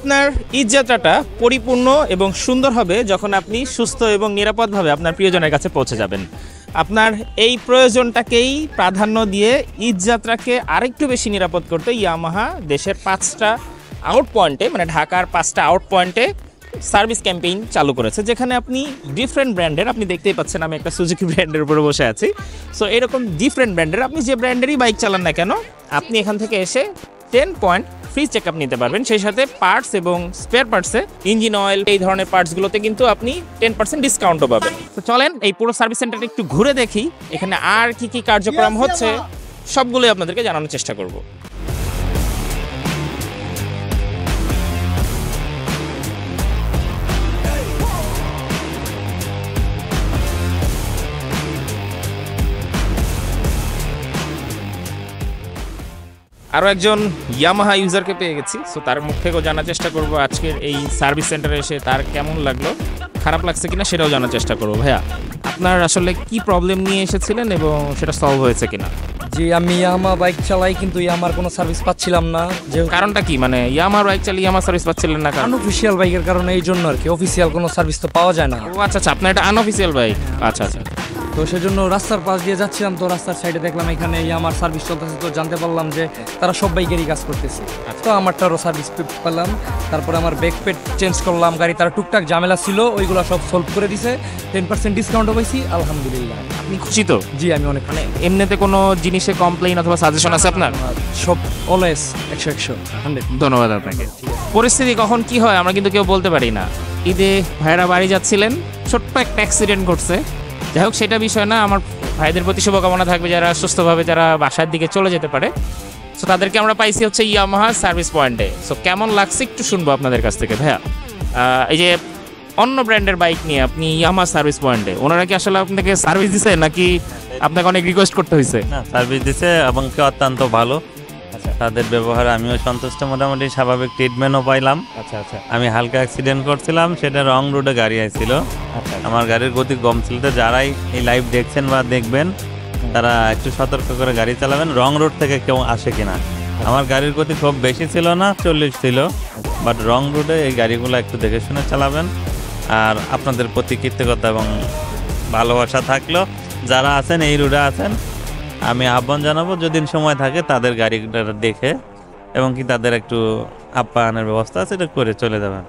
আপনার ঈদ যাত্রাটা পরিপূর্ণ এবং সুন্দর হবে যখন আপনি সুস্থ এবং নিরাপদভাবে আপনার প্রিয়জনের কাছে পৌঁছে যাবেন। আপনার এই প্রয়োজনটাকেই প্রাধান্য দিয়ে ঈদ যাত্রাকে আরেকটু বেশি নিরাপদ করতে ইয়ামাহা দেশের 5টা আউট পয়েন্টে, মানে ঢাকার 5টা আউট পয়েন্টে সার্ভিস ক্যাম্পেইন চালু করেছে, যেখানে আপনি ডিফারেন্ট ব্র্যান্ডের, আপনি দেখতেই পাচ্ছেন আমি একটা সুজুকি ব্র্যান্ডের উপরে বসে আছি। সো এরকম ডিফারেন্ট ব্র্যান্ডের আপনি যে ব্র্যান্ডেরই বাইক চালান না কেন, আপনি এখান থেকে এসে 10 পয়েন্ট ফ্রি চেক আপ নিতে পারবেন। সেই সাথে পার্টস এবং স্পেয়ার পার্টসে, ইঞ্জিন অয়েল, এই ধরনের পার্টসগুলোতে কিন্তু আপনি 10% ডিসকাউন্টও পাবেন। তো চলেন এই পুরো সার্ভিস সেন্টারটা একটু ঘুরে দেখি, এখানে আর কি কি কার্যক্রম হচ্ছে সবগুলোই আপনাদেরকে জানানোর চেষ্টা করব। আরও একজন ইয়ামাহা ইউজারকে পেয়ে গেছি, সো তার মুখ থেকেও জানার চেষ্টা করব আজকের এই সার্ভিস সেন্টারে এসে তার কেমন লাগলো, খারাপ লাগছে কিনা সেটাও জানার চেষ্টা করবো। ভাইয়া, আপনার আসলে কি প্রবলেম নিয়ে এসেছিলেন এবং সেটা সলভ হয়েছে কিনা? জি, আমি ইয়ামাহা বাইক চালাই কিন্তু ইয়ামার কোনো সার্ভিস পাচ্ছিলাম না। যে কারণটা কি, মানে ইয়ামার বাইক চালিয়ে ইয়ামা সার্ভিস পাচ্ছিলেন না? আনঅফিসিয়াল বাইকের কারণে, এই জন্য আর কি। অফিসিয়াল কোনো সার্ভিস তো পাওয়া যায় না। ও আচ্ছা আচ্ছা, আপনার এটা আনঅফিসিয়াল বাইক। আচ্ছা আচ্ছা, তো সেজন্য রাস্তার পাশ দিয়ে যাচ্ছিলাম, তো রাস্তার সাইডে দেখলাম এখানে ইয়ামার সার্ভিস চলতেছে, তো জানতে পারলাম যে তারা সব বাইকেরই কাজ করতেছে। তো আমারটারও সার্ভিস পেলাম। তারপরে আমার ব্যাক পেড চেঞ্জ করলাম, গাড়ি তারা টুকটাক ঝামেলা ছিল ওইগুলো সব সলভ করে দিছে, 10% ডিসকাউন্টও পাইছি, আলহামদুলিল্লাহ। আপনি খুশি তো? জি, আমি অনেক। মানে এমনিতে কোনো জিনিসে কমপ্লেইন অথবা সাজেশন আছে আপনার? সব অলওয়েজ 100 ধন্যবাদ আপনাকে। পরিস্থিতি কখন কি হয় আমরা কিন্তু কেউ বলতে পারি না। ঈদে ভাইয়েরা বাড়ি যাচ্ছিলেন, ছোট্ট একটা অ্যাক্সিডেন্ট ঘটছে। যাই হোক, সেটা বিষয় না, আমার ভাইদের প্রতি শুভকামনা থাকবে যারা সুস্থভাবে যারা বাসার দিকে চলে যেতে পারে। সো তাদেরকে আমরা পাইছি হচ্ছে ইয়ামাহা সার্ভিস পয়েন্টে। সো কেমন লাগছে একটু শুনবো আপনাদের কাছ থেকে। ভাইয়া, এই যে অন্য ব্র্যান্ডের বাইক নিয়ে আপনি ইয়ামাহা সার্ভিস পয়েন্টে, ওনারা কি আসলে আপনাকে সার্ভিস দিছে নাকি আপনাকে অনেক রিকোয়েস্ট করতে হয়েছে? না, সার্ভিস দিছে এবং কি অত্যন্ত ভালো। তাদের ব্যবহারে আমিও সন্তুষ্ট, মোটামুটি স্বাভাবিক ট্রিটমেন্টও পাইলাম। আচ্ছা আচ্ছা, আমি হালকা অ্যাক্সিডেন্ট করছিলাম, সেটা রং রোডে গাড়ি আইছিল। আচ্ছা, আমার গাড়ির গতি কম ছিল। তো যারাই এই লাইভ দেখছেন বা দেখবেন তারা একটু সতর্ক করে গাড়ি চালাবেন, রং রোড থেকে কেউ আসে কিনা। আমার গাড়ির গতি খুব বেশি ছিল না, 40 ছিল, বাট রং রোডে এই গাড়িগুলো একটু দেখে শুনে চালাবেন। আর আপনাদের প্রতি কৃতজ্ঞতা এবং ভালোবাসা থাকলো, যারা আছেন এই রোডে আছেন, আমি আহ্বান জানাবো যদি সময় থাকে তাদের গাড়িটা দেখে এবং কি তাদের একটু আপ্যায়নের ব্যবস্থা আছে এটা করে চলে যাবেন।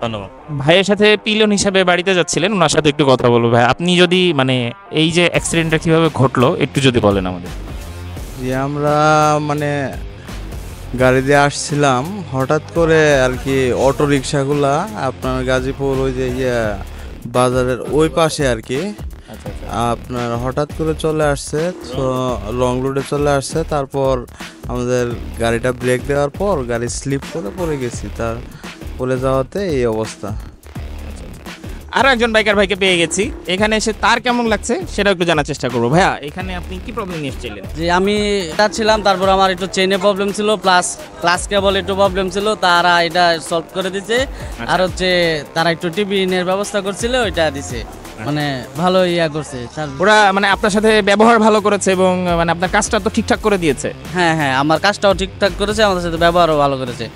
ধন্যবাদ। ভাইয়ের সাথে পিলিয়ন হিসাবে বাড়িতে যাচ্ছিলেন, ওনার সাথে একটু কথা বলবো। ভাই, আপনি যদি মানে এই যে অ্যাক্সিডেন্টটা কিভাবে ঘটলো একটু যদি বলেন আমাদের। যে আমরা মানে গাড়ি দিয়ে আসছিলাম, হঠাৎ করে আর কি অটো রিক্সাগুলা আপনার গাজীপুর ওই যে বাজারের ওই পাশে আর কি আপনার হঠাৎ করে চলে আসছে, তো লং রোডে চলে আসছে। তারপর আমাদের গাড়িটা ব্রেক দেওয়ার পর গাড়ি স্লিপ করে পড়ে গেছি, তার পড়ে যাওয়াতে এই অবস্থা। আরো একজন বাইকার ভাইকে পেয়ে গেছি, এখানে এসে তার কেমন লাগছে সেটা একটু জানার চেষ্টা করবো। ভাইয়া, এখানে আপনি কি প্রবলেম নিয়ে এসেছিলেন? যে আমি ছিলাম, তারপর আমার একটু চেইনে প্রবলেম ছিল, প্লাস ক্লাস কেবল একটু প্রবলেম ছিল, তারা এটা সলভ করে দিচ্ছে। আর হচ্ছে তারা একটু টিফিনের ব্যবস্থা করছিল, ওইটা দিছে, মানে ভালো ইয়া করছে ওরা, মানে আপনার সাথে ব্যবহার ভালো করেছে এবং মানে আপনার কাজটা তো ঠিকঠাক করে দিয়েছে। হ্যাঁ হ্যাঁ, আমার কাজটাও ঠিকঠাক করেছে, আমাদের সাথে ব্যবহারও ভালো করেছে।